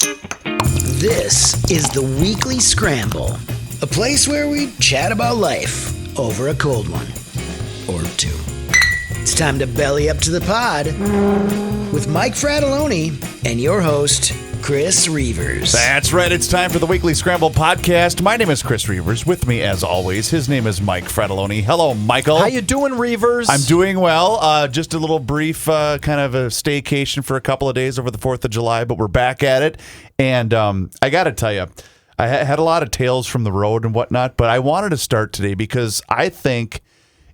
This is the Weekly Scramble, a place where we chat about life over a cold one or two. It's time to belly up to the pod with Mike Frattallone and your host, Chris Reuvers. That's right. It's time for the Weekly Scramble podcast. My name is Chris Reuvers. With me, as always, his name is Mike Frattallone. Hello, Michael. How you doing, Reuvers? I'm doing well. Just a little brief kind of a staycation for a couple of days over the 4th of July, but we're back at it. And I got to tell you, I had a lot of tales from the road and whatnot, but I wanted to start today because I think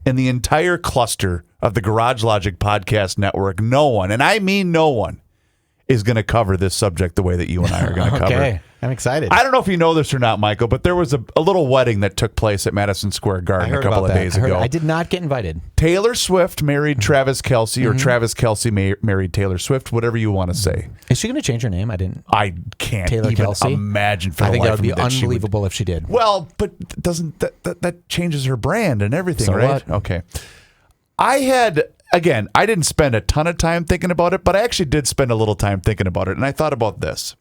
in the entire cluster of the Garage Logic Podcast Network, no one, and I mean no one, is going to cover this subject the way that you and I are going to cover it. Okay, I'm excited. I don't know if you know this or not, Michael, but there was a little wedding that took place at Madison Square Garden a couple of days ago. I did not get invited. Taylor Swift married Travis Kelce, or Travis Kelce married Taylor Swift, whatever you want to say. Is she going to change her name? I can't Taylor even Kelce? imagine for I the think life that would be of me that unbelievable if she did. Well, but doesn't that changes her brand and everything, So right? what? Okay. Again, I didn't spend a ton of time thinking about it, but I actually did spend a little time thinking about it, and I thought about this.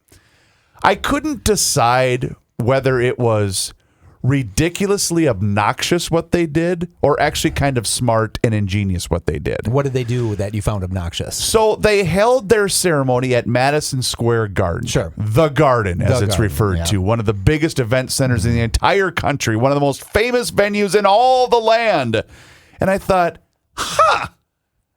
I couldn't decide whether it was ridiculously obnoxious what they did or actually kind of smart and ingenious what they did. What did they do that you found obnoxious? So they held their ceremony at Madison Square Garden. Sure. The Garden, as The it's Garden, referred yeah. to. One of the biggest event centers in the entire country. One of the most famous venues in all the land. And I thought,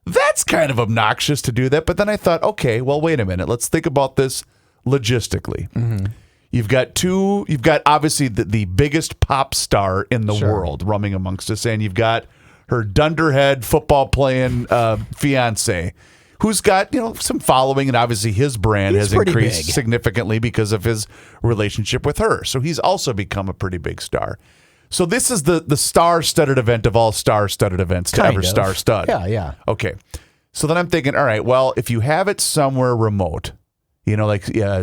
that's kind of obnoxious to do that. But then I thought, okay, well, wait a minute. Let's think about this logistically. Mm-hmm. You've got obviously the biggest pop star in the world roaming amongst us, and you've got her dunderhead football playing fiance, who's got some following, and obviously his brand has increased significantly because of his relationship with her. So he's also become a pretty big star. So this is the star-studded event of all star-studded events to ever star-stud. Yeah. Okay. So then I'm thinking, all right, well, if you have it somewhere remote,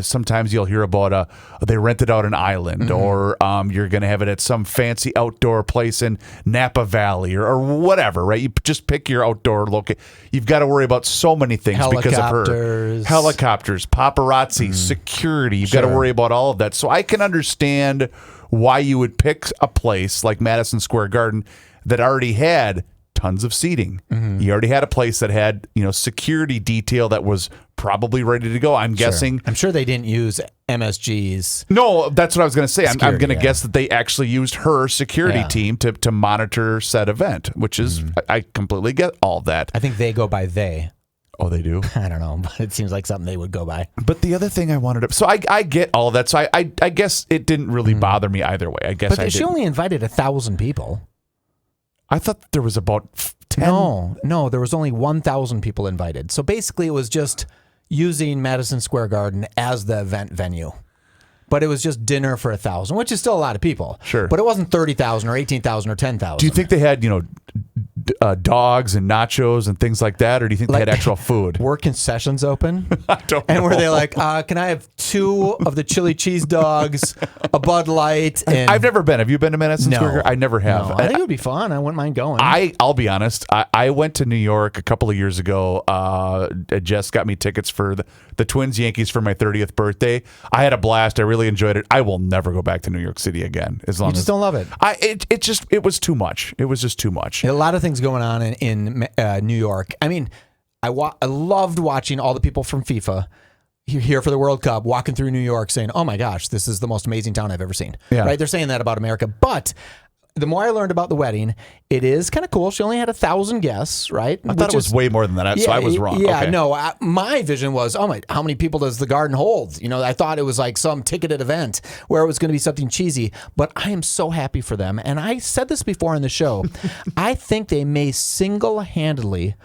sometimes you'll hear about they rented out an island, or you're going to have it at some fancy outdoor place in Napa Valley or whatever, right? You just pick your outdoor location. You've got to worry about so many things because of her. Helicopters, paparazzi, security. You've got to worry about all of that. So I can understand why you would pick a place like Madison Square Garden that already had tons of seating. You already had a place that had, security detail that was probably ready to go. I'm guessing. I'm sure they didn't use MSG's. No, that's what I was going to say. I'm going to guess that they actually used her security team to monitor said event, which is, I completely get all that. I think they go by they. Oh, they do? I don't know, but it seems like something they would go by. But the other thing I wanted to... So I get all of that. So I guess it didn't really bother me either way. I guess But she only invited 1,000 people. I thought there was about 10. No, there was only 1,000 people invited. So basically it was just using Madison Square Garden as the event venue. But it was just dinner for 1,000, which is still a lot of people. Sure. But it wasn't 30,000 or 18,000 or 10,000. Do you think they had, dogs and nachos and things like that, or do you think they had actual food? Were concessions open? I don't know. And were they like, can I have 2 of the chili cheese dogs, a Bud Light? And I've never been. Have you been to Madison Square Garden? I never have. No, I think it would be fun. I wouldn't mind going. I'll be honest. I went to New York a couple of years ago. Jess got me tickets for the Twins Yankees for my 30th birthday. I had a blast. I really enjoyed it. I will never go back to New York City again. As long you just don't love it. It was too much. It was just too much. A lot of things going on in New York. I mean, I loved watching all the people from FIFA here for the World Cup walking through New York saying, "Oh my gosh, this is the most amazing town I've ever seen." Yeah. Right? They're saying that about America, but the more I learned about the wedding, it is kind of cool. She only had 1,000 guests, right? I thought it was way more than that, so I was wrong. Yeah, okay. No, my vision was, how many people does the Garden hold? I thought it was like some ticketed event where it was going to be something cheesy, but I am so happy for them. And I said this before in the show. I think they may single-handedly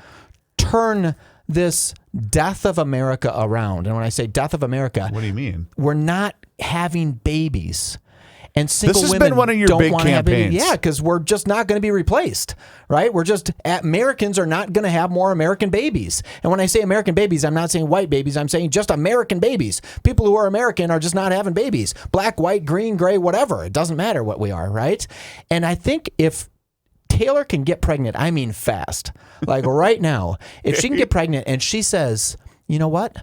turn this death of America around. And when I say death of America, what do you mean? We're not having babies. And single this has women been one of your don't big want to have campaigns. babies. Yeah, because we're just not going to be replaced, right? Americans are not going to have more American babies. And when I say American babies, I'm not saying white babies. I'm saying just American babies. People who are American are just not having babies. Black, white, green, gray, whatever. It doesn't matter what we are, right? And I think if Taylor can get pregnant, I mean fast, like right now, if she can get pregnant and she says, you know what?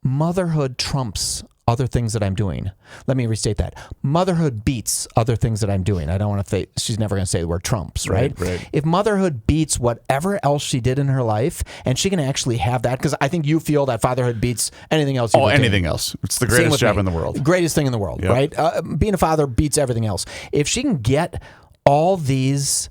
Motherhood trumps other things that I'm doing. Let me restate that. Motherhood beats other things that I'm doing. I don't want to say, she's never going to say the word trumps, right? Right. If motherhood beats whatever else she did in her life, and she can actually have that, because I think you feel that fatherhood beats anything else. Anything else. It's the greatest job in the world. Greatest thing in the world, right? Being a father beats everything else. If she can get all these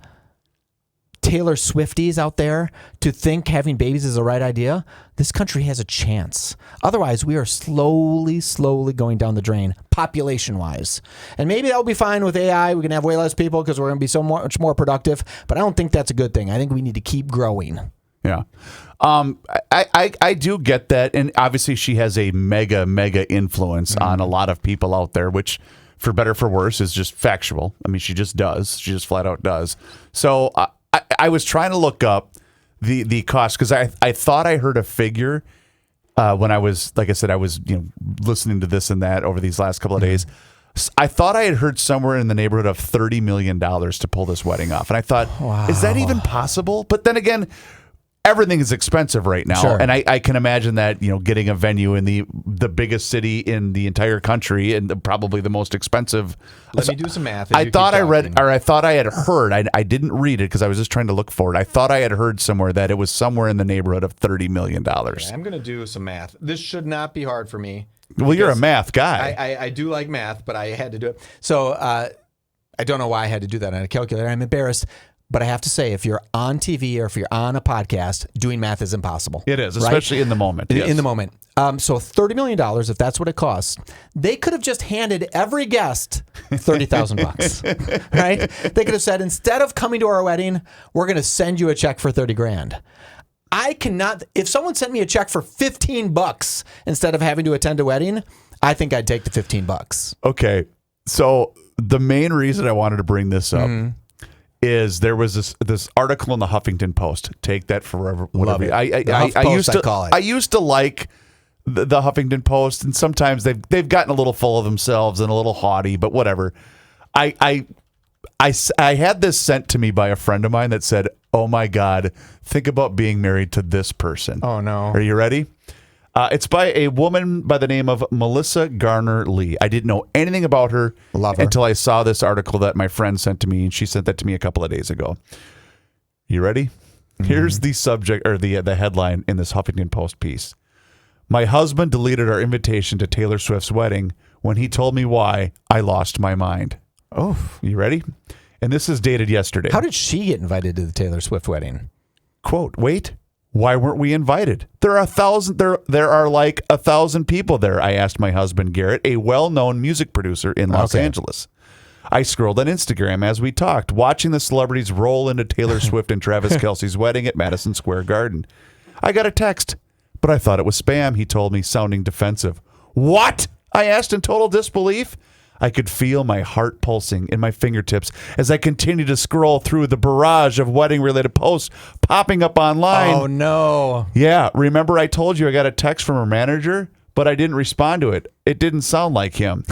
Taylor Swifties out there to think having babies is the right idea, this country has a chance. Otherwise, we are slowly going down the drain, population-wise. And maybe that'll be fine with AI. We can have way less people because we're going to be so much more productive. But I don't think that's a good thing. I think we need to keep growing. Yeah. I do get that. And obviously, she has a mega influence on a lot of people out there, which, for better or for worse, is just factual. I mean, she just does. She just flat out does. So I was trying to look up the cost, because I thought I heard a figure when I was, like I said, I was listening to this and that over these last couple of days. I thought I had heard somewhere in the neighborhood of $30 million to pull this wedding off. And I thought, is that even possible? But then again, everything is expensive right now. Sure. And I can imagine that, getting a venue in the biggest city in the entire country and probably the most expensive. Let me do some math. I thought I read, or I thought I had heard, I didn't read it because I was just trying to look for it. I thought I had heard somewhere that it was somewhere in the neighborhood of $30 million. Okay, I'm going to do some math. This should not be hard for me. Well, you're a math guy. I do like math, but I had to do it. So I don't know why I had to do that on a calculator. I'm embarrassed. But I have to say, if you're on TV or if you're on a podcast, doing math is impossible. It is, especially in the moment. Yes. In the moment. So $30 million, if that's what it costs, they could have just handed every guest $30,000, right? They could have said, instead of coming to our wedding, we're going to send you a check for $30,000. I cannot, if someone sent me a check for $15 instead of having to attend a wedding, I think I'd take the $15. Okay. So the main reason I wanted to bring this up is there was this article in the Huffington Post. Take that forever. Whatever. I used to like the Huffington Post, and sometimes they've gotten a little full of themselves and a little haughty, but whatever. I had this sent to me by a friend of mine that said, "Oh my God, think about being married to this person." Oh no. Are you ready? It's by a woman by the name of Melissa Garner Lee. I didn't know anything about her until I saw this article that my friend sent to me, and she sent that to me a couple of days ago. You ready? Here's the subject, or the headline in this Huffington Post piece. My husband deleted our invitation to Taylor Swift's wedding. When he told me why, I lost my mind. Oh, you ready? And this is dated yesterday. How did she get invited to the Taylor Swift wedding? Quote, wait. Why weren't we invited? There are like 1,000 people there, I asked my husband, Garrett, a well-known music producer in Los Angeles. I scrolled on Instagram as we talked, watching the celebrities roll into Taylor Swift and Travis Kelce's wedding at Madison Square Garden. I got a text, but I thought it was spam, he told me, sounding defensive. What? I asked in total disbelief. I could feel my heart pulsing in my fingertips as I continued to scroll through the barrage of wedding-related posts popping up online. Oh, no. Yeah, remember I told you I got a text from her manager, but I didn't respond to it. It didn't sound like him.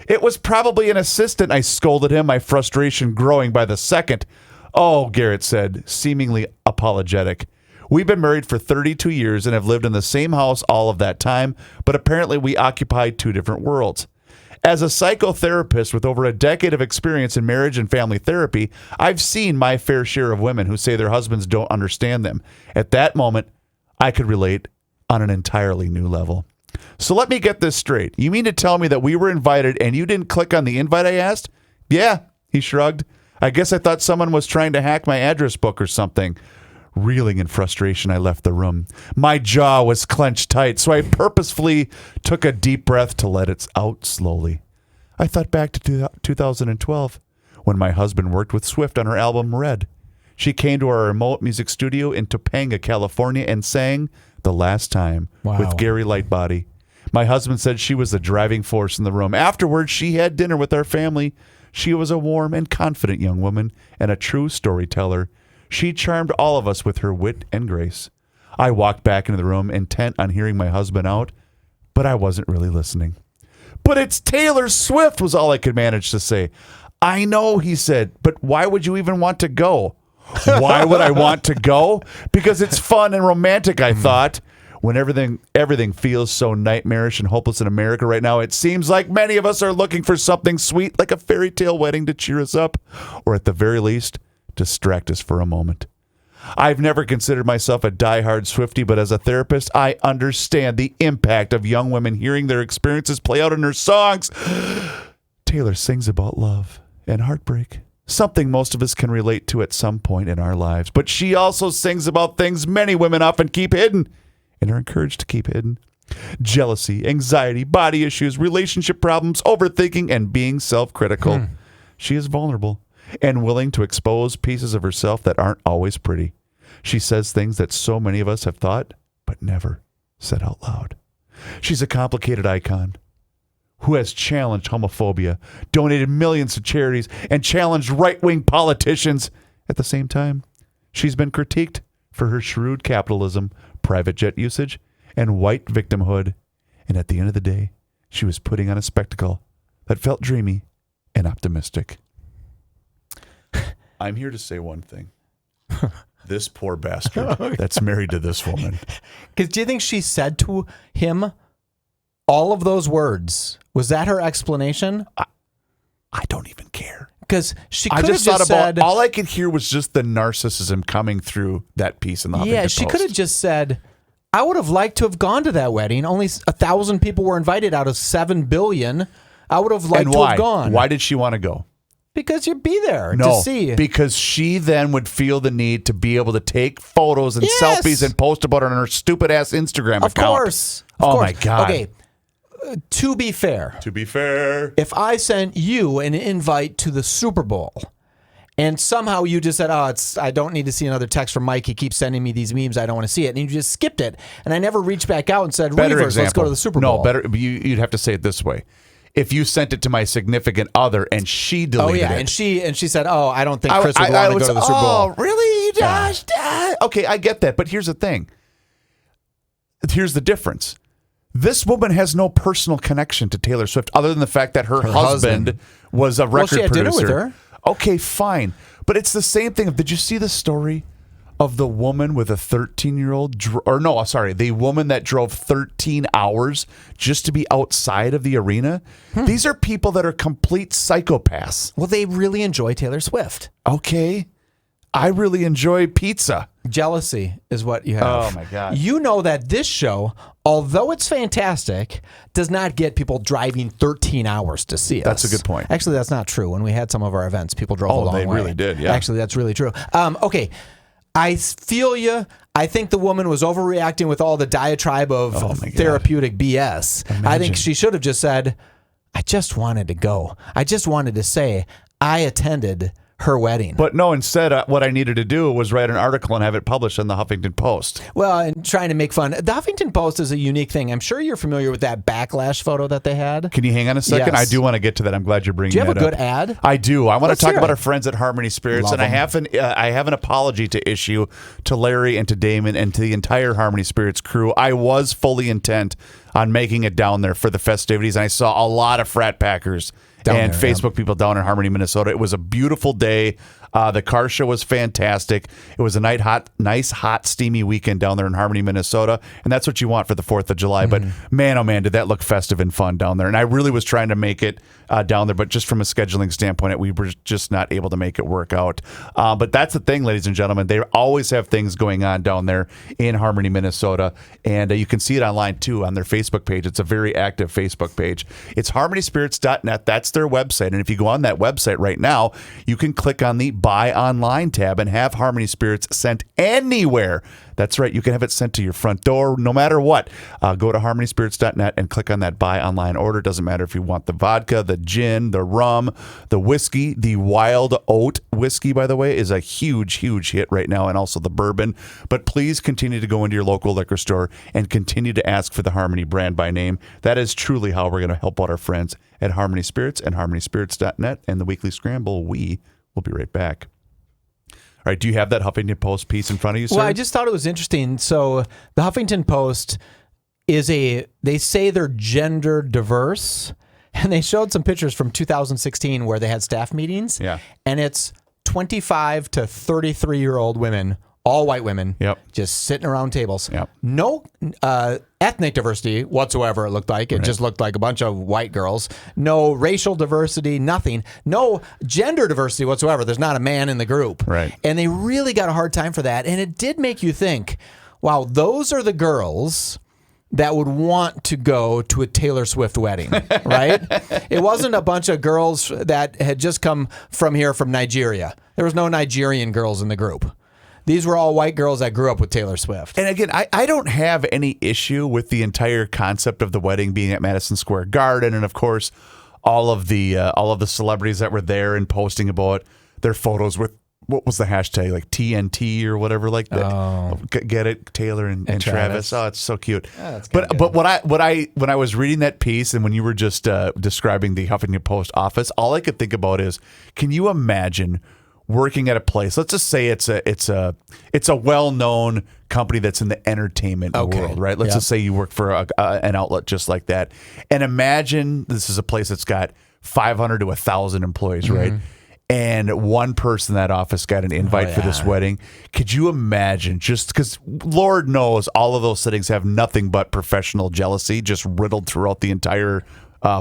It was probably an assistant, I scolded him, my frustration growing by the second. Oh, Garrett said, seemingly apologetic. We've been married for 32 years and have lived in the same house all of that time, but apparently we occupy two different worlds. As a psychotherapist with over a decade of experience in marriage and family therapy, I've seen my fair share of women who say their husbands don't understand them. At that moment, I could relate on an entirely new level. So let me get this straight. You mean to tell me that we were invited and you didn't click on the invite I asked? Yeah, he shrugged. I guess I thought someone was trying to hack my address book or something. Reeling in frustration, I left the room. My jaw was clenched tight, so I purposefully took a deep breath to let it out slowly. I thought back to 2012, when my husband worked with Swift on her album Red. She came to our remote music studio in Topanga, California, and sang The Last Time with Gary Lightbody. My husband said she was the driving force in the room. Afterwards, she had dinner with our family. She was a warm and confident young woman and a true storyteller. She charmed all of us with her wit and grace. I walked back into the room intent on hearing my husband out, but I wasn't really listening. But it's Taylor Swift was all I could manage to say. I know, he said, but why would you even want to go? Why would I want to go? Because it's fun and romantic, I thought. When everything feels so nightmarish and hopeless in America right now, it seems like many of us are looking for something sweet like a fairy tale wedding to cheer us up, or at the very least, distract us for a moment. I've never considered myself a diehard Swiftie, but as a therapist, I understand the impact of young women hearing their experiences play out in her songs. Taylor sings about love and heartbreak, something most of us can relate to at some point in our lives. But she also sings about things many women often keep hidden and are encouraged to keep hidden. Jealousy, anxiety, body issues, relationship problems, overthinking, and being self-critical. She is vulnerable and willing to expose pieces of herself that aren't always pretty. She says things that so many of us have thought, but never said out loud. She's a complicated icon who has challenged homophobia, donated millions to charities, and challenged right-wing politicians. At the same time, she's been critiqued for her shrewd capitalism, private jet usage, and white victimhood. And at the end of the day, she was putting on a spectacle that felt dreamy and optimistic. I'm here to say one thing. This poor bastard that's married to this woman. Because do you think she said to him all of those words? Was that her explanation? I don't even care. Because she I could have just thought just about said, all I could hear was just the narcissism coming through that piece in the Huffington yeah, she Post. could have just said, I would have liked to have gone to that wedding. Only 1,000 people were invited out of 7 billion. I would have liked And to why? have gone. Why did she want to go? Because you'd be there No, to see. because she then would feel the need to be able to take photos and Yes. selfies and post about it on her stupid ass Instagram Of account. course. Of Oh course. my God. Okay. To be fair, To be fair, if I sent you an invite to the Super Bowl and somehow you just said, I don't need to see another text from Mike. He keeps sending me these memes. I don't want to see it. And you just skipped it. And I never reached back out and said, better Reuvers, example. let's go to the Super Bowl. No, better. You'd have to say it this way. If you sent it to my significant other and she deleted it. And she said, I don't think Chris would want to go to the Super Bowl. Oh, really, Josh? Okay, I get that. But here's the thing. Here's the difference. This woman has no personal connection to Taylor Swift other than the fact that her husband was a record she had dinner producer. with her. Okay, fine. But it's the same thing. Did you see the story of the woman with a 13-year-old? The woman that drove 13 hours just to be outside of the arena? These are people that are complete psychopaths. Well, they really enjoy Taylor Swift. Okay. I really enjoy pizza. Jealousy is what you have. Oh, my God. You know that this show, although it's fantastic, does not get people driving 13 hours to see us. That's a good point. Actually, that's not true. When we had some of our events, people drove a long way. they really did, yeah. Actually, that's really true. Okay. I feel you. I think the woman was overreacting with all the diatribe of therapeutic BS. I think she should have just said, I just wanted to go. I just wanted to say I attended her wedding. But no, instead, what I needed to do was write an article and have it published in the Huffington Post. Well, and trying to make fun. The Huffington Post is a unique thing. I'm sure you're familiar with that backlash photo that they had. Can you hang on a second? Yes. I do want to get to that. I'm glad you're bringing that up. Do you have a good ad? I do. I want Let's to talk hear about it. our friends at Harmony Spirits, Love and I have an apology to issue to Larry and to Damon and to the entire Harmony Spirits crew. I was fully intent on making it down there for the festivities, and I saw a lot of frat packers and Facebook people down in Harmony, Minnesota. It was a beautiful day. The car show was fantastic. It was a nice, hot, steamy weekend down there in Harmony, Minnesota. And that's what you want for the 4th of July. But man, oh man, did that look festive and fun down there. And I really was trying to make it down there, but just from a scheduling standpoint, we were just not able to make it work out. But that's the thing, ladies and gentlemen. They always have things going on down there in Harmony, Minnesota. And you can see it online too on their Facebook page. It's a very active Facebook page. It's harmonyspirits.net. That's their website. And if you go on that website right now, you can click on the Buy Online tab and have Harmony Spirits sent anywhere. That's right. You can have it sent to your front door, no matter what. Go to harmonyspirits.net and click on that Buy Online order. Doesn't matter if you want the vodka, the gin, the rum, the whiskey. The Wild Oat whiskey, by the way, is a huge, huge hit right now, and also the bourbon. But please continue to go into your local liquor store and continue to ask for the Harmony brand by name. That is truly how we're going to help out our friends at Harmony Spirits and harmonyspirits.net and the Weekly Scramble. We will be right back. All right, do you have that Huffington Post piece in front of you, sir? Well, I just thought it was interesting. So the Huffington Post they say they're gender diverse, and they showed some pictures from 2016 where they had staff meetings. Yeah. And it's 25 to 33-year-old women all white women, Yep. just sitting around tables. Yep. No ethnic diversity whatsoever, it looked like. It just looked like a bunch of white girls. No racial diversity, nothing. No gender diversity whatsoever. There's not a man in the group. Right. And they really got a hard time for that. And it did make you think, wow, those are the girls that would want to go to a Taylor Swift wedding, right? It wasn't a bunch of girls that had just come from here from Nigeria. There was no Nigerian girls in the group. These were all white girls that grew up with Taylor Swift. And again, I don't have any issue with the entire concept of the wedding being at Madison Square Garden, and of course, all of the celebrities that were there and posting about their photos with what was the hashtag, like TNT or whatever, like that. Oh. Get it, Taylor and Travis. Oh, it's so cute. that's but kinda but when I was reading that piece and when you were just describing the Huffington Post office, all I could think about is, can you imagine working at a place? Let's just say it's a well-known company that's in the entertainment world, right? Let's just say you work for an outlet just like that, and imagine this is a place that's got 500 to 1,000 employees, right? And one person in that office got an invite for this wedding. Could you imagine? Just because Lord knows all of those settings have nothing but professional jealousy just riddled throughout the entire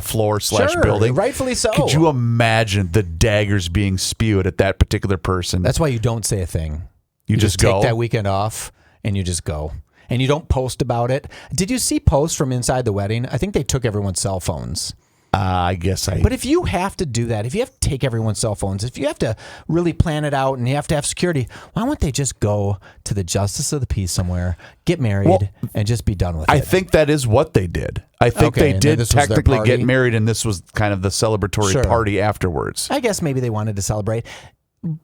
floor/building. Rightfully so. Could you imagine the daggers being spewed at that particular person? That's why you don't say a thing. You just go. Take that weekend off and you just go. And you don't post about it. Did you see posts from inside the wedding? I think they took everyone's cell phones. I guess But if you have to do that, if you have to take everyone's cell phones, if you have to really plan it out and you have to have security, why won't they just go to the Justice of the Peace somewhere, get married, and just be done with it? I think that is what they did. I think they did technically get married, and this was kind of the celebratory party afterwards. I guess maybe they wanted to celebrate.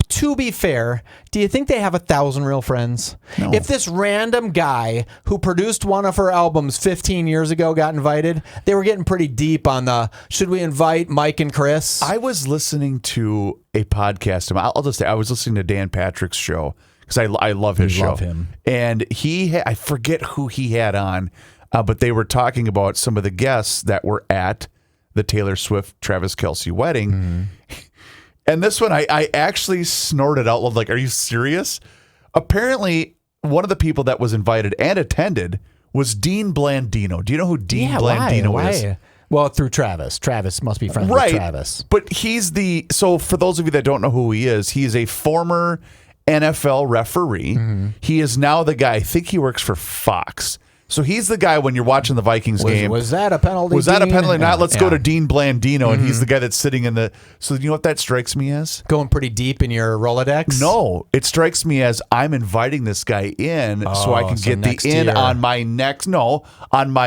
To be fair, do you think they have 1,000 real friends? No. If this random guy who produced one of her albums 15 years ago got invited, they were getting pretty deep on the, should we invite Mike and Chris? I was listening to a podcast. I'll just say I was listening to Dan Patrick's show because I love his show. Love him. And I forget who he had on, but they were talking about some of the guests that were at the Taylor Swift Travis Kelce wedding. Mm-hmm. And this one, I actually snorted out loud, like, are you serious? Apparently, one of the people that was invited and attended was Dean Blandino. Do you know who Dean Blandino is? Well, through Travis. Travis must be friends with Travis. But so for those of you that don't know who he is a former NFL referee. Mm-hmm. He is now the guy, I think he works for Fox. So he's the guy when you're watching the Vikings game. Was that a penalty? Was that a penalty? Not. Let's go to Dean Blandino, and he's the guy that's sitting in the. So you know what that strikes me as? Going pretty deep in your Rolodex? No, it strikes me as I'm inviting this guy in so I can get the in on my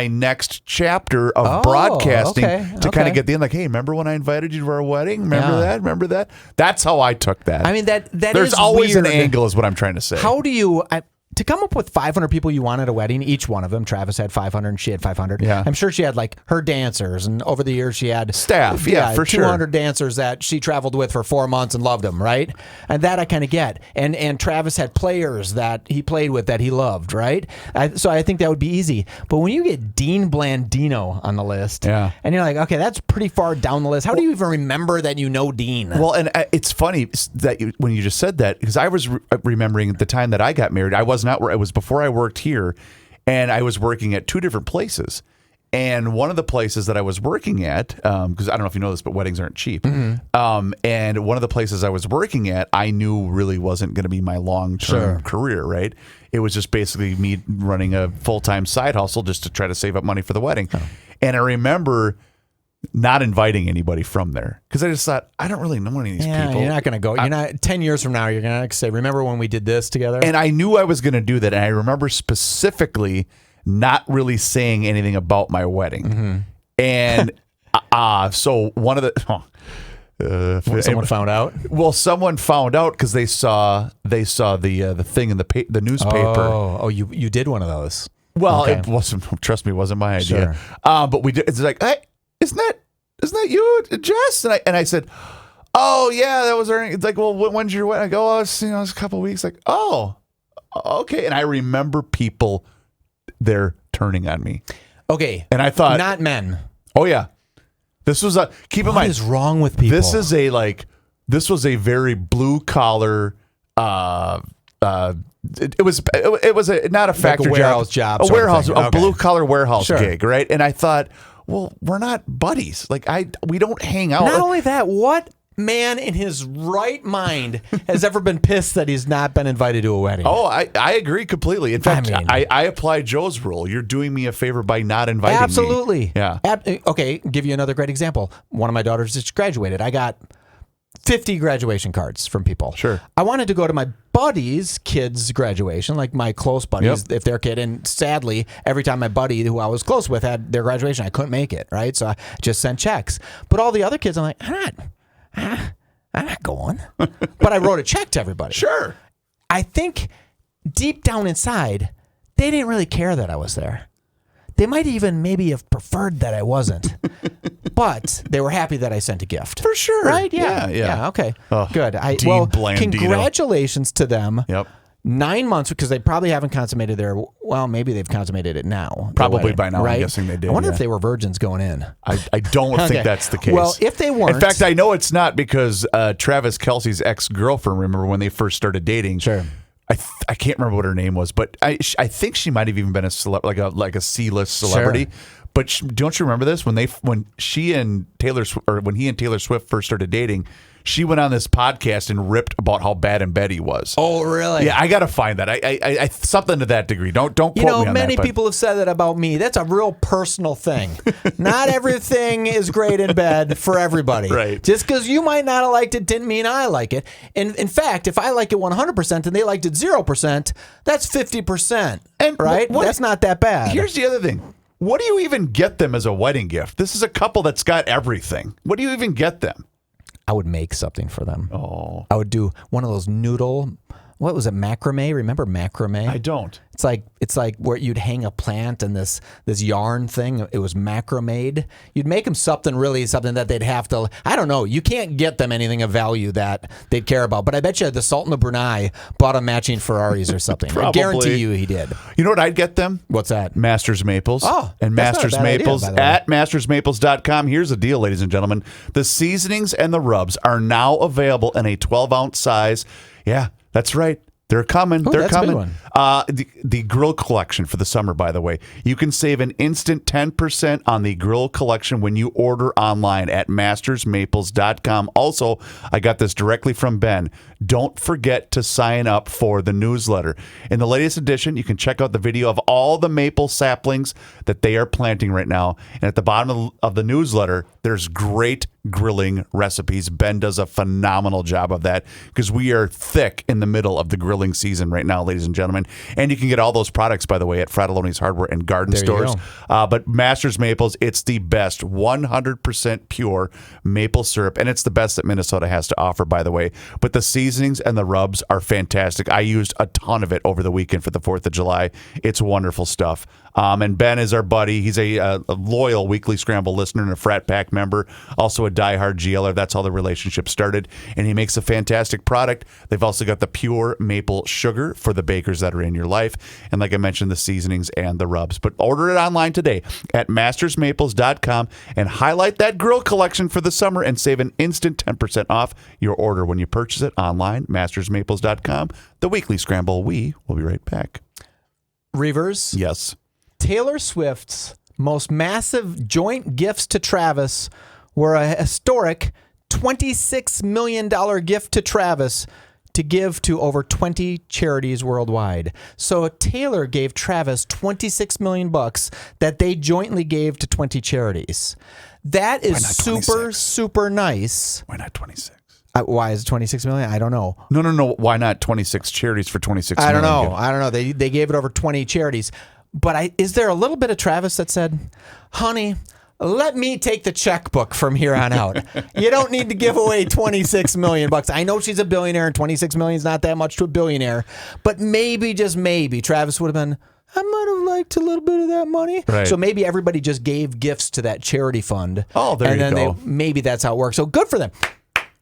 next chapter of broadcasting to kind of get the in. Like, hey, remember when I invited you to our wedding? Remember that? That's how I took that. I mean that there's is always weird. an angle, is what I'm trying to say. How do you? To come up with 500 people you want at a wedding, each one of them, Travis had 500 and she had 500. Yeah. I'm sure she had like her dancers, and over the years she had staff. Yeah, for 200 sure. dancers that she traveled with for 4 months and loved them, right? And that I kind of get. And Travis had players that he played with that he loved, right? So I think that would be easy. But when you get Dean Blandino on the list, and you're like, okay, that's pretty far down the list. How do you even remember that you know Dean? Well, and it's funny that when you just said that, because I was remembering the time that I got married. I was not where it was before I worked here, and I was working at two different places. And one of the places that I was working at, because I don't know if you know this, but weddings aren't cheap. Mm-hmm. And one of the places I was working at, I knew really wasn't going to be my long-term career, right? It was just basically me running a full-time side hustle just to try to save up money for the wedding. Oh. And I remember not inviting anybody from there because I just thought, I don't really know any of these people. You're not going to go. You're not 10 years from now. You're going to say, remember when we did this together? And I knew I was going to do that. And I remember specifically not really saying anything about my wedding. Mm-hmm. And so one of the someone found out. Well, someone found out because they saw the thing in the newspaper. Oh, you did one of those. Well, it wasn't. Trust me, it wasn't my idea. Sure. But we did. It's like, hey, isn't that you, Jess? And I said, oh yeah, that was her. It's like, well, when's your wedding? I go, oh, it's a couple of weeks. Like, oh, okay. And I remember people there turning on me. Okay, and I thought, not men. Oh yeah, this was keep in mind. What is wrong with people? This was a very blue collar, it was not a factory warehouse job a sort of warehouse, thing. a Okay. blue collar warehouse Sure. gig, right? And I thought, well, we're not buddies. Like we don't hang out. Not only that, what man in his right mind has ever been pissed that he's not been invited to a wedding? Oh, I agree completely. In fact, mean- I apply Joe's rule. You're doing me a favor by not inviting me. Absolutely. Yeah. Okay, give you another great example. One of my daughters just graduated. I got 50 graduation cards from people. Sure. I wanted to go to my buddy's kid's graduation, like my close buddies, if their kid. And sadly, every time my buddy who I was close with had their graduation, I couldn't make it, right? So I just sent checks. But all the other kids, I'm like, I'm not going. But I wrote a check to everybody. Sure. I think deep down inside, they didn't really care that I was there. They might even maybe have preferred that I wasn't, but they were happy that I sent a gift. For sure. Right? Yeah. Yeah. Okay. Oh, Good. Dean Blandino. Congratulations to them. Yep. 9 months, because they probably haven't consummated well, maybe they've consummated it now. the Probably wedding, by now, I'm right? guessing they did, I wonder yeah. if they were virgins going in. I don't Okay. think that's the case. Well, if they weren't. In fact, I know it's not because Travis Kelce's ex-girlfriend, remember when they first started dating? Sure. I can't remember what her name was, but I think she might have even been like a C-list celebrity. Sure. But don't you remember this when he and Taylor Swift first started dating? She went on this podcast and ripped about how bad in bed he was. Oh, really? Yeah, I got to find that. I something to that degree. Don't quote me on many that. but- people have said that about me. That's a real personal thing. Not everything is great in bed for everybody. Right. Just because you might not have liked it didn't mean I like it. And in fact, if I like it 100% and they liked it 0%, that's 50%. And right? what- That's not that bad. Here's the other thing. What do you even get them as a wedding gift? This is a couple that's got everything. What do you even get them? I would make something for them. Oh, I would do one of those noodle. What was it? Macrame? Remember macrame? I don't. It's like where you'd hang a plant and this yarn thing. It was macrameed. You'd make them something that they'd have to. I don't know. You can't get them anything of value that they'd care about. But I bet you the Sultan of Brunei bought a matching Ferraris or something. I Probably. guarantee you he did. You know what I'd get them? What's that? Masters Maples. Oh, and that's not a Masters bad idea, Maples by the way. at mastersmaples.com. Here's the deal, ladies and gentlemen. The seasonings and the rubs are now available in a 12-ounce size. Yeah, that's right. They're coming. Oh, They're that's a big coming. one. The grill collection for the summer, by the way. You can save an instant 10% on the grill collection when you order online at mastersmaples.com. Also, I got this directly from Ben. Don't forget to sign up for the newsletter. In the latest edition, you can check out the video of all the maple saplings that they are planting right now. And at the bottom of the newsletter, there's great grilling recipes. Ben does a phenomenal job of that because we are thick in the middle of the grilling season right now, ladies and gentlemen. And you can get all those products, by the way, at Frattallone's Hardware and Garden There you Stores. But Masters Maples, it's the best 100% pure maple syrup, and it's the best that Minnesota has to offer, by the way. But the seasonings and the rubs are fantastic. I used a ton of it over the weekend for the 4th of July. It's wonderful stuff. And Ben is our buddy. He's a loyal Weekly Scramble listener and a Frat Pack member, also a diehard GLer. That's how the relationship started. And he makes a fantastic product. They've also got the pure maple sugar for the bakers that are in your life. And like I mentioned, the seasonings and the rubs. But order it online today at mastersmaples.com and highlight that grill collection for the summer and save an instant 10% off your order when you purchase it online, mastersmaples.com. The Weekly Scramble. We will be right back. Reuvers. Yes. Taylor Swift's most massive joint gifts to Travis were a historic $26 million gift to Travis to give to over 20 charities worldwide. So Taylor gave Travis $26 million that they jointly gave to 20 charities. That is super, super nice. Why not 26? Why is it 26 million? I don't know. No. Why not 26 charities for 26 I don't million? know. I don't know. They gave it over 20 charities. But is there a little bit of Travis that said, honey, let me take the checkbook from here on out. You don't need to give away $26 million. I know she's a billionaire and $26 million is not that much to a billionaire. But maybe, just maybe, Travis would have been, I might have liked a little bit of that money. Right. So maybe everybody just gave gifts to that charity fund. Oh, there you go. Maybe that's how it works. So good for them.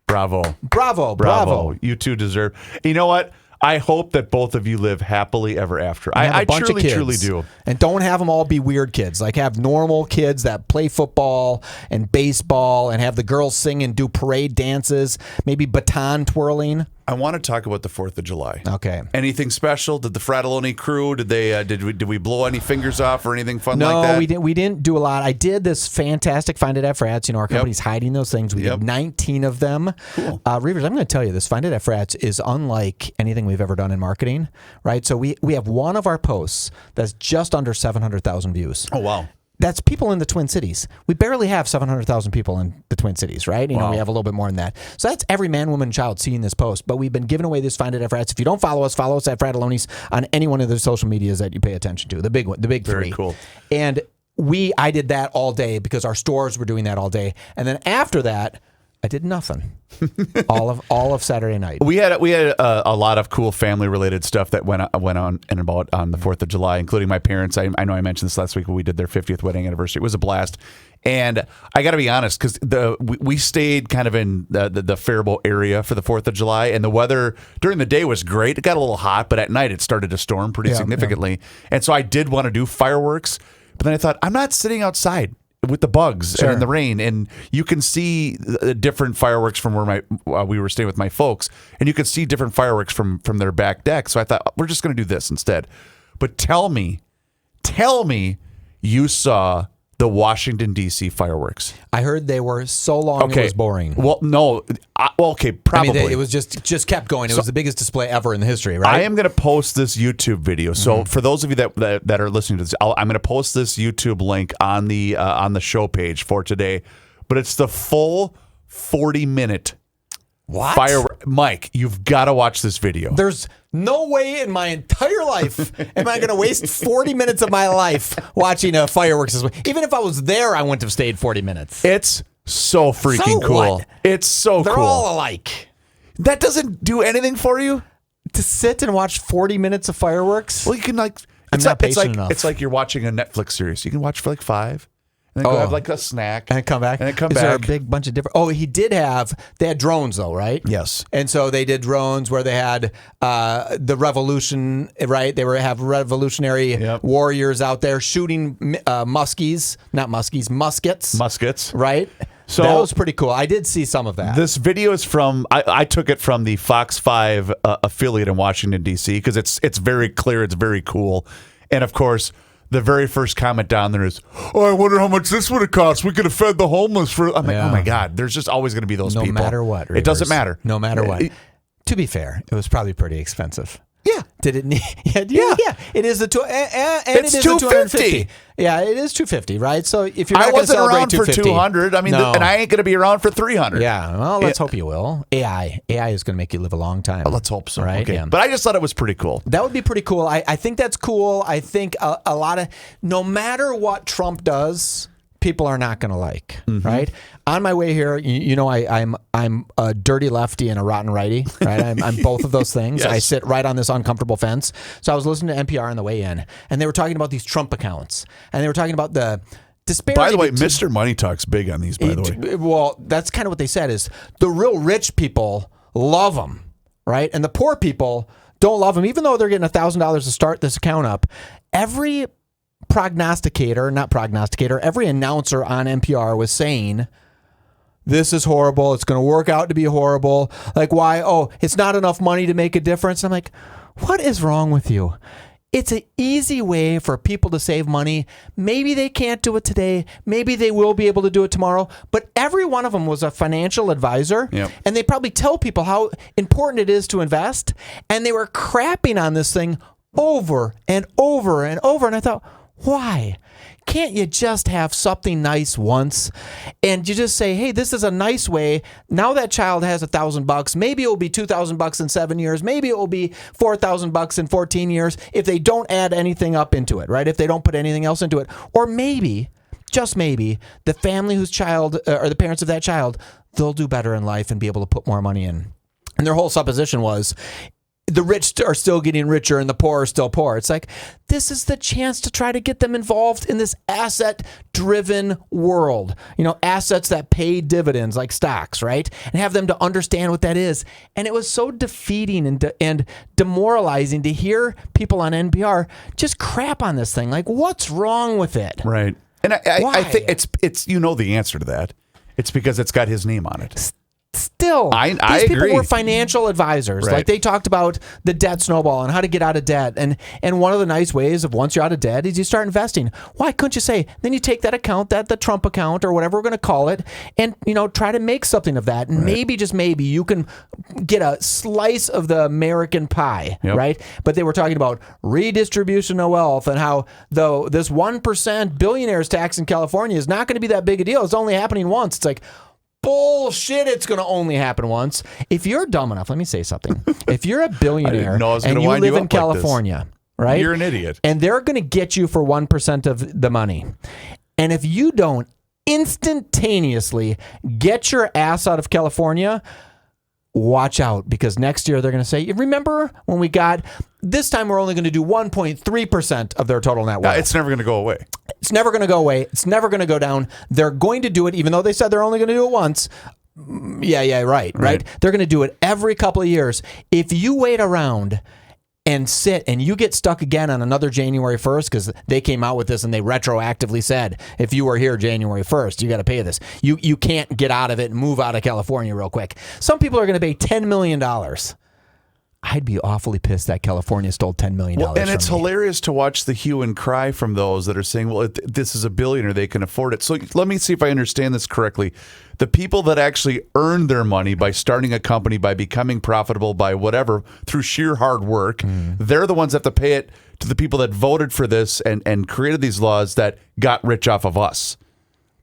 Bravo. Bravo. You two deserve. You know what? I hope that both of you live happily ever after. Have a I bunch of truly, kids. truly do. And don't have them all be weird kids. Like have normal kids that play football and baseball and have the girls sing and do parade dances, maybe baton twirling. I want to talk about the 4th of July. Okay. Anything special? Did the Frattallone crew, did we blow any fingers off or anything fun like that? No, we didn't do a lot. I did this fantastic Find It at Frats. Our company's hiding those things. We did 19 of them. Cool. Reuvers, I'm going to tell you, this Find It at Frats is unlike anything we've ever done in marketing, right? So we have one of our posts that's just under 700,000 views. Oh, wow. That's people in the Twin Cities. We barely have 700,000 people in the Twin Cities, right? We have a little bit more than that. So that's every man, woman, child seeing this post. But we've been giving away this Find It at Frats. If you don't follow us at Frattallones on any one of the social medias that you pay attention to. The big one, the big Very three. cool. And I did that all day because our stores were doing that all day. And then after that, I did nothing all of Saturday night. We had a lot of cool family related stuff that went on and about on the 4th of July, including my parents. I know I mentioned this last week when we did their 50th wedding anniversary. It was a blast. And I got to be honest, because we stayed kind of in the Faribault area for the 4th of July, and the weather during the day was great. It got a little hot, but at night it started to storm pretty significantly. And so I did want to do fireworks, but then I thought, I'm not sitting outside with the bugs and in the rain, and you can see different fireworks from where we were staying with my folks, and you could see different fireworks from their back deck. So I thought, we're just going to do this instead. But tell me you saw the Washington, D.C. fireworks. I heard they were so long it was boring. Well, no. Okay, probably. I mean, it was just kept going. It was the biggest display ever in the history, right? I am going to post this YouTube video. So for those of you that are listening to this, I'm going to post this YouTube link on the show page for today. But it's the full 40-minute firework. Mike, you've got to watch this video. There's no way in my entire life am I going to waste 40 minutes of my life watching a fireworks display. Even if I was there, I wouldn't have stayed 40 minutes. It's so freaking cool. What? It's so They're cool. They're all alike. That doesn't do anything for you? To sit and watch 40 minutes of fireworks? Well, you can I'm not patient enough. It's like you're watching a Netflix series. You can watch for like 5. And then go have like a snack. And come back. And then come Is back. there a big bunch of different... Oh, they had drones though, right? Yes. And so they did drones where they had the revolution, right? They have revolutionary warriors out there shooting muskets. Right? So that was pretty cool. I did see some of that. This video is from... I took it from the Fox 5 affiliate in Washington, D.C. because it's very clear. It's very cool. And of course... The very first comment down there is, "Oh, I wonder how much this would have cost. We could have fed the homeless for." I'm like, oh my God, there's just always going to be those people. No matter what. It doesn't matter. No matter what. To be fair, it was probably pretty expensive. Yeah. Did it need? Yeah. It is the it's $250. Yeah, it is $250, right? So if you're I not going to wasn't celebrate around for $200. I mean, and I ain't going to be around for $300. Yeah. Well, let's hope you will. AI is going to make you live a long time. Let's hope so. Right? Okay. Yeah. But I just thought it was pretty cool. That would be pretty cool. I think that's cool. I think a lot of, no matter what Trump does, people are not going to like, right? On my way here, I'm a dirty lefty and a rotten righty, right? I'm both of those things. Yes. I sit right on this uncomfortable fence. So I was listening to NPR on the way in, and they were talking about these Trump accounts, and they were talking about the disparity. By the way, Mr. Money Talk's big on these, by the way. Well, that's kind of what they said is the real rich people love them, right? And the poor people don't love them, even though they're getting $1,000 to start this account up. Every every announcer on NPR was saying, this is horrible. It's going to work out to be horrible. Like, why? Oh, it's not enough money to make a difference. I'm like, what is wrong with you? It's an easy way for people to save money. Maybe they can't do it today. Maybe they will be able to do it tomorrow. But every one of them was a financial advisor. Yep. And they probably tell people how important it is to invest. And they were crapping on this thing over and over and over. And I thought, why? Can't you just have something nice once? And you just say, hey, this is a nice way. Now that child has $1,000. Maybe it will be $2,000 in 7 years. Maybe it will be $4,000 in 14 years if they don't add anything up into it, right? If they don't put anything else into it. Or maybe, just maybe, the family whose child, or the parents of that child, they'll do better in life and be able to put more money in. And their whole supposition was, the rich are still getting richer and the poor are still poor. It's like, this is the chance to try to get them involved in this asset-driven world. Assets that pay dividends like stocks, right? And have them to understand what that is. And it was so defeating and demoralizing to hear people on NPR just crap on this thing. Like, what's wrong with it? Right. And I think it's the answer to that. It's because it's got his name on it. Still, I these people agree. were financial advisors. Right. Like they talked about the debt snowball and how to get out of debt. And one of the nice ways of once you're out of debt is you start investing. Why couldn't you say, then you take that account, the Trump account or whatever we're going to call it, and try to make something of that. And maybe, just maybe, you can get a slice of the American pie, right? But they were talking about redistribution of wealth and how though this 1% billionaires tax in California is not going to be that big a deal. It's only happening once. It's like, bullshit, it's going to only happen once. If you're dumb enough, let me say something. If you're a billionaire and you live in California, right? You're an idiot. And they're going to get you for 1% of the money. And if you don't instantaneously get your ass out of California, watch out, because next year they're going to say, remember when we got, this time we're only going to do 1.3% of their total net worth. It's never going to go away. It's never going to go away. It's never going to go down. They're going to do it, even though they said they're only going to do it once. Yeah, right. They're going to do it every couple of years. If you wait around and sit and you get stuck again on another January 1st, because they came out with this and they retroactively said, if you were here January 1st, you got to pay this. You can't get out of it and move out of California real quick. Some people are going to pay $10 million. I'd be awfully pissed that California stole $10 million. Well, and it's hilarious to watch the hue and cry from those that are saying, well, this is a billionaire, they can afford it. So let me see if I understand this correctly. The people that actually earn their money by starting a company, by becoming profitable, by whatever, through sheer hard work, they're the ones that have to pay it to the people that voted for this and created these laws that got rich off of us.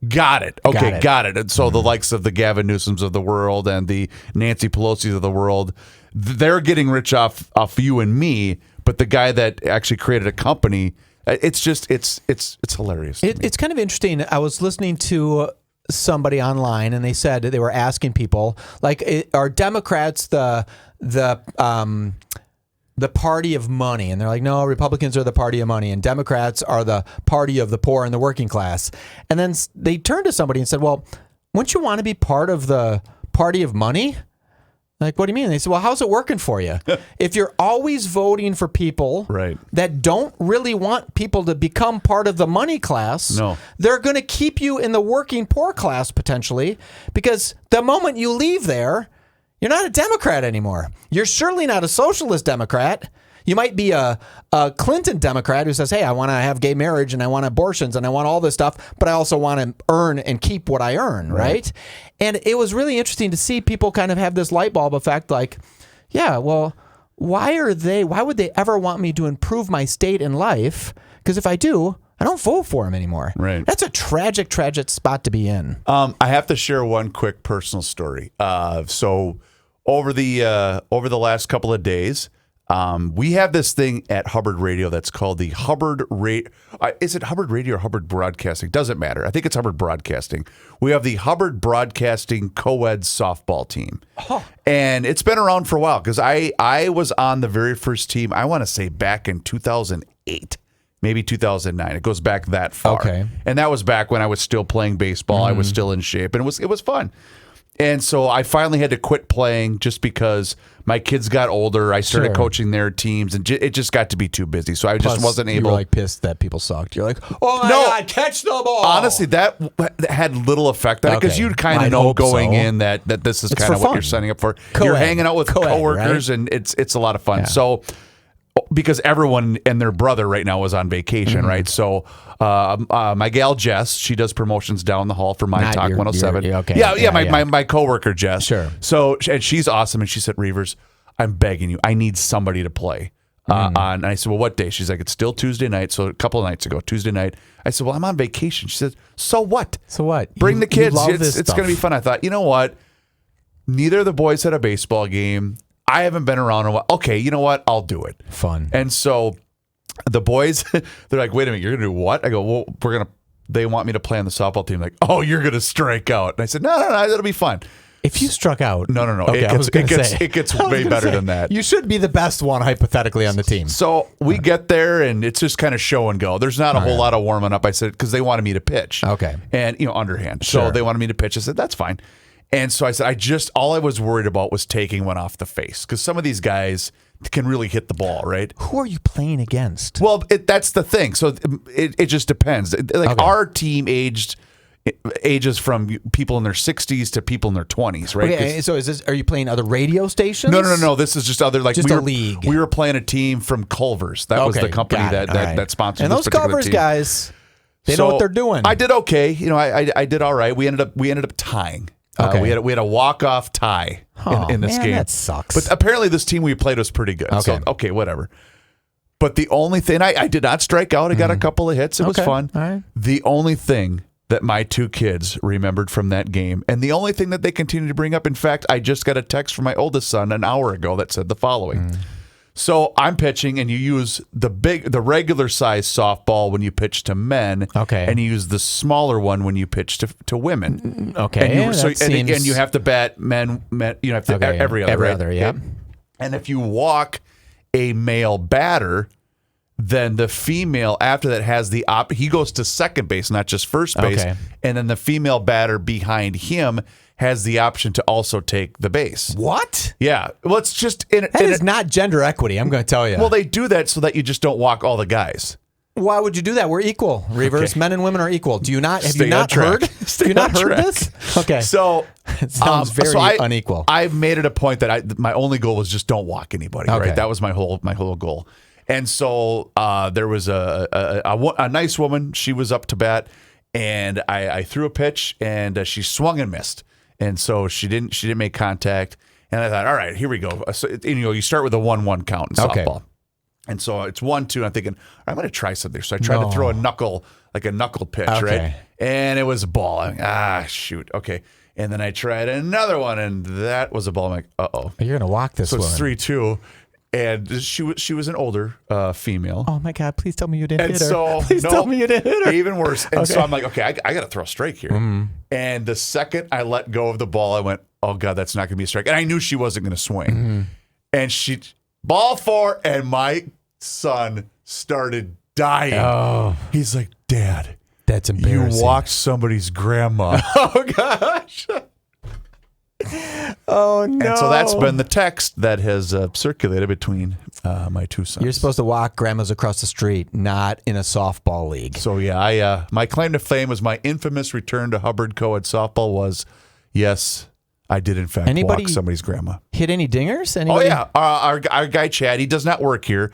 Got it. Okay, got it. And so the likes of the Gavin Newsoms of the world and the Nancy Pelosi's of the world, they're getting rich off you and me, but the guy that actually created a company, it's hilarious. It's kind of interesting. I was listening to somebody online, and they said they were asking people, like, are Democrats the party of money? And they're like, no, Republicans are the party of money, and Democrats are the party of the poor and the working class. And then they turned to somebody and said, well, wouldn't you want to be part of the party of money? Like, what do you mean? And they said, well, how's it working for you? If you're always voting for people that don't really want people to become part of the money class, they're going to keep you in the working poor class potentially, because the moment you leave there, you're not a Democrat anymore. You're surely not a socialist Democrat. You might be a Clinton Democrat who says, hey, I want to have gay marriage and I want abortions and I want all this stuff, but I also want to earn and keep what I earn, right? And it was really interesting to see people kind of have this light bulb effect, like, yeah, well, why would they ever want me to improve my state in life? Because if I do, I don't vote for him anymore. Right. That's a tragic spot to be in. I have to share one quick personal story. So over the last couple of days, we have this thing at Hubbard Radio that's called the Hubbard Radio. Is it Hubbard Radio or Hubbard Broadcasting? Doesn't matter. I think it's Hubbard Broadcasting. We have the Hubbard Broadcasting co-ed softball team. And it's been around for a while because I was on the very first team, I want to say back in 2008. Maybe 2009. It goes back that far. Okay. And that was back when I was still playing baseball. I was still in shape, and it was fun. And so I finally had to quit playing just because my kids got older. I started coaching their teams, and it just got to be too busy. So I just wasn't able. You were like pissed that people sucked. You're like, oh my God, catch the ball. Honestly, that had little effect on it because you kind of know going in that this is kind of what you're signing up for. You're hanging out with coworkers, and it's a lot of fun. Yeah. So. Because everyone and their brother right now is on vacation, right? So my gal Jess, she does promotions down the hall for My Talk 107. My coworker Jess. Sure. So and she's awesome, and she said, Reuvers, I'm begging you, I need somebody to play on. And I said, well, what day? She's like, it's still Tuesday night. So a couple of nights ago, Tuesday night. I said, well, I'm on vacation. She said, so what? So what? Bring the kids. It's going to be fun. I thought, you know what? Neither of the boys had a baseball game. I haven't been around in a while. Okay, you know what? I'll do it. Fun. And so the boys, they're like, wait a minute, you're going to do what? I go, well, they want me to play on the softball team. Like, oh, you're going to strike out. And I said, no, that'll be fun. If you struck out. No. Okay, it gets way better than that. You should be the best one, hypothetically, on the team. So we get there, and it's just kind of show and go. There's not a whole lot of warming up. I said, because they wanted me to pitch. Okay. And, underhand. So they wanted me to pitch. I said, that's fine. And so I said, all I was worried about was taking one off the face because some of these guys can really hit the ball, right? Who are you playing against? Well, that's the thing. So it just depends. Our team aged ages from people in their 60s to people in their 20s, right? Okay, so are you playing other radio stations? No. This is just other Just a league. We were playing a team from Culver's. That was the company that sponsored and this those particular Culver's team. guys, they know what they're doing. I did okay. I did all right. We ended up tying. Okay. We had a walk-off tie in this game. That sucks. But apparently this team we played was pretty good. Okay. So, whatever. But the only thing, I did not strike out. I got a couple of hits. It was fun. All right. The only thing that my two kids remembered from that game, and the only thing that they continue to bring up, in fact, I just got a text from my oldest son an hour ago that said the following. So I'm pitching, and you use the regular size softball when you pitch to men, and you use the smaller one when you pitch to women. Okay, and you have to bat men. You have to every other, yeah. And if you walk a male batter, then the female after that has the he goes to second base, not just first base, and then the female batter behind him has the option to also take the base. What? Yeah. Well, it's just that is not gender equity. I'm going to tell you. Well, they do that so that you just don't walk all the guys. Why would you do that? We're equal, Reuvers. Men and women are equal. Do you not? Have you not heard? Have you not heard this? Okay. So it sounds very unequal. I've made it a point that my only goal was just don't walk anybody. Okay. Right. That was my whole goal. And so there was a nice woman. She was up to bat, and I threw a pitch, and she swung and missed. And so she didn't make contact. And I thought, all right, here we go. So, you start with a 1-1 count in softball. And so it's 1-2. I'm thinking, I'm going to try something. So I tried to throw a knuckle pitch, right? And it was a ball. Shoot. Okay. And then I tried another one, and that was a ball. I'm like, uh-oh. You're going to walk this one. one. So it's 3-2. And she was an older female. Oh my God! Please tell me you didn't hit her. So, please tell me you didn't hit her. Even worse. And so I'm like, okay, I got to throw a strike here. And the second I let go of the ball, I went, oh God, that's not going to be a strike. And I knew she wasn't going to swing. And she ball 4, and my son started dying. Oh, he's like, Dad, that's embarrassing. You walked somebody's grandma. Oh gosh. Oh no! And so that's been the text that has circulated between my two sons. You're supposed to walk grandmas across the street, not in a softball league. So yeah, my claim to fame was my infamous return to Hubbard Co-ed softball was, yes, I did in fact walk somebody's grandma. Hit any dingers? Anybody? Oh yeah, our guy Chad, he does not work here.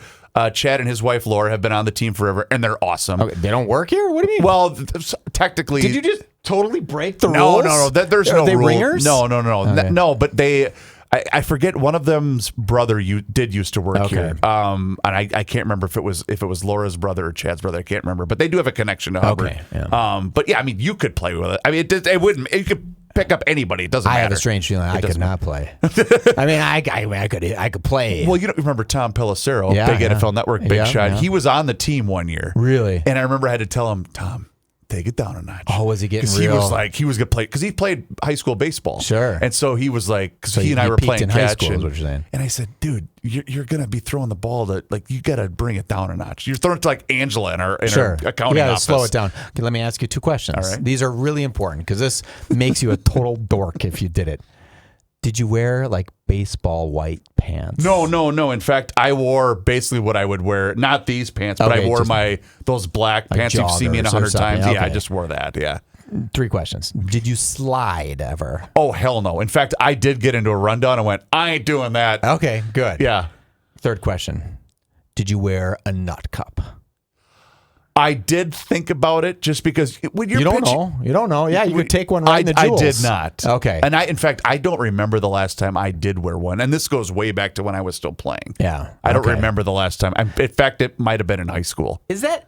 Chad and his wife Laura have been on the team forever, and they're awesome. Okay, they don't work here? What do you mean? Well, technically, did you just totally break the rules? No. There's no they rule. Ringers? No. Okay. No, but I forget one of them's brother did used to work here. And I can't remember if it was Laura's brother or Chad's brother. I can't remember, but they do have a connection to Hubbard. Okay. Yeah. But yeah, I mean, you could play with it. I mean, it wouldn't. You could pick up anybody. It doesn't matter. I have a strange feeling I could not play. I mean, I could play. Well, you don't remember Tom Pelissero, big NFL Network, big shot. Yeah. He was on the team one year. Really? And I remember I had to tell him, Tom, take it down a notch. Oh, was he getting real? He was like, he was going to play, because he played high school baseball. Sure. And so he was like, because he and I were playing catch. High school, is what you're saying. And I said, dude, you're going to be throwing the ball to, like, you got to bring it down a notch. You're throwing it to, like, Angela in our accounting office. Slow it down. Okay, let me ask you 2 questions. All right. These are really important because this makes you a total dork if you did it. Did you wear like baseball white pants? No. In fact, I wore basically what I would wear. Not these pants, but I wore those black pants you've seen me in 100 times. Okay. Yeah, I just wore that. Yeah. 3 questions. Did you slide ever? Oh, hell no. In fact, I did get into a rundown and went, I ain't doing that. Okay, good. Yeah. 3rd question. Did you wear a nut cup? I did think about it just because when you're pitching, You don't know. Yeah, you could take one right in the jewels. I did not. Okay. And in fact, I don't remember the last time I did wear one. And this goes way back to when I was still playing. Yeah. I don't remember the last time. In fact, it might have been in high school. Is that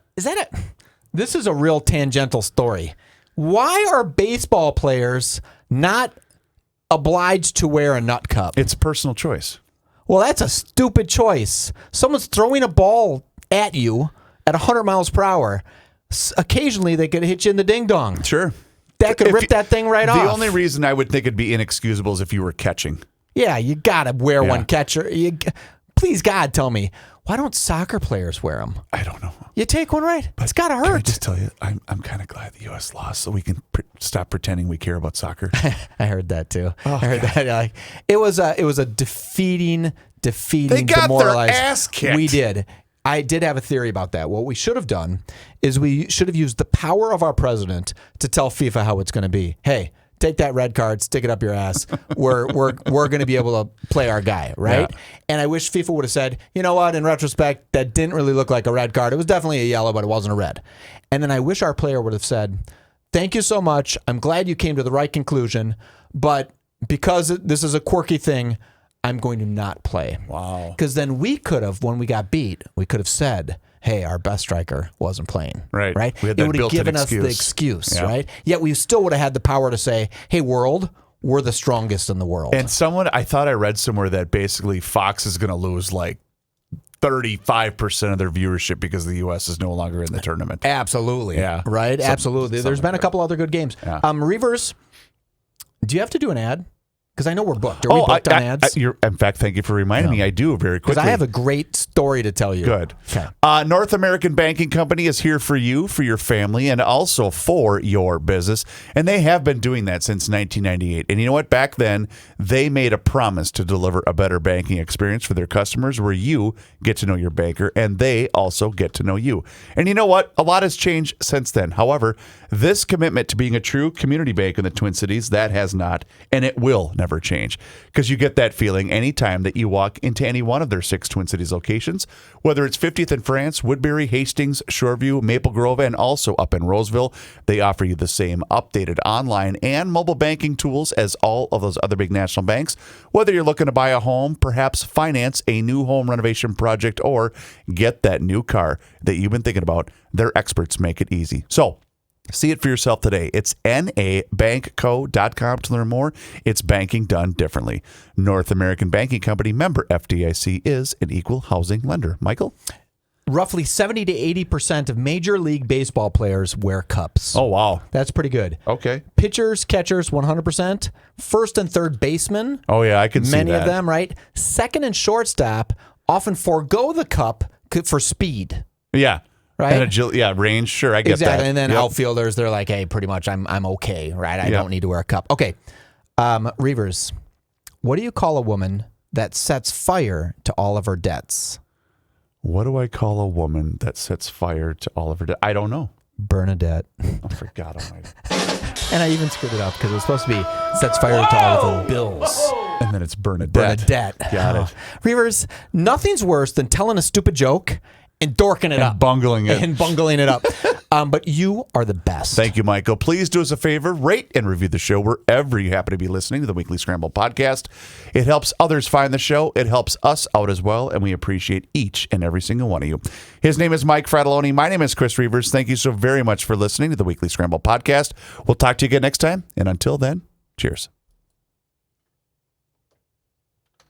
this is a real tangential story. Why are baseball players not obliged to wear a nut cup? It's a personal choice. Well, that's a stupid choice. Someone's throwing a ball at you at 100 miles per hour. Occasionally, they could hit you in the ding-dong. Sure. That could rip that thing right off. The only reason I would think it'd be inexcusable is if you were catching. Yeah, you got to wear one catcher. Please, God, tell me, why don't soccer players wear them? I don't know. You take one right. It's got to hurt. Can I just tell you, I'm kind of glad the U.S. lost so we can stop pretending we care about soccer. I heard that too. I heard that. It was a defeating, they got demoralized. Their ass kicked. We did. I did have a theory about that. What we should have done is we should have used the power of our president to tell FIFA how it's going to be. Hey, take that red card, stick it up your ass. We're going to be able to play our guy, right? Yeah. And I wish FIFA would have said, you know what? In retrospect, that didn't really look like a red card. It was definitely a yellow, but it wasn't a red. And then I wish our player would have said, thank you so much. I'm glad you came to the right conclusion, but because this is a quirky thing, I'm going to not play. Wow. Because then we could have, when we got beat, we could have said, hey, our best striker wasn't playing. Right. Right? We had It that would have built-in given us the excuse. excuse, Yeah. right? Yet we still would have had the power to say, hey, world, we're the strongest in the world. And I thought I read somewhere that basically Fox is going to lose like 35% of their viewership because the U.S. is no longer in the tournament. Absolutely. Yeah. Right? Absolutely. There's been a couple other good games. Yeah. Reuvers, do you have to do an ad? Because I know we're booked. Are we booked on ads? In fact, thank you for reminding me. I do very quickly. Because I have a great story to tell you. Good. Okay. North American Banking Company is here for you, for your family, and also for your business. And they have been doing that since 1998. And you know what? Back then, they made a promise to deliver a better banking experience for their customers where you get to know your banker and they also get to know you. And you know what? A lot has changed since then. However, this commitment to being a true community bank in the Twin Cities, that has not, and it will never change, because you get that feeling anytime that you walk into any one of their 6 Twin Cities locations, whether it's 50th in France, Woodbury, Hastings, Shoreview, Maple Grove, and also up in Roseville. They offer you the same updated online and mobile banking tools as all of those other big national banks. Whether you're looking to buy a home, perhaps finance a new home renovation project, or get that new car that you've been thinking about, their experts make it easy. So see it for yourself today. It's nabankco.com to learn more. It's banking done differently. North American Banking Company, member FDIC, is an equal housing lender. Michael? Roughly 70 to 80% of Major League Baseball players wear cups. Oh, wow. That's pretty good. Okay. Pitchers, catchers, 100%. First and third baseman, Oh, yeah, I can see that. many of them, right? Second and shortstop often forego the cup for speed. Yeah. Right? And range. Sure, I get Exactly. that. And then Yep. outfielders, they're like, hey, pretty much I'm okay, right? I don't need to wear a cup. Okay. Reuvers, what do you call a woman that sets fire to all of her debts? What do I call a woman that sets fire to all of her I don't know. Bernadette. Oh, for God almighty. And I even screwed it up because it was supposed to be sets fire to all of her bills. And then it's Bernadette. Got it. Reuvers, nothing's worse than telling a stupid joke and dorking it up. Bungling it. And bungling it up. But you are the best. Thank you, Michael. Please do us a favor, rate and review the show wherever you happen to be listening to the Weekly Scramble podcast. It helps others find the show. It helps us out as well, and we appreciate each and every single one of you. His name is Mike Frattallone. My name is Chris Reuvers. Thank you so very much for listening to the Weekly Scramble podcast. We'll talk to you again next time, and until then, cheers.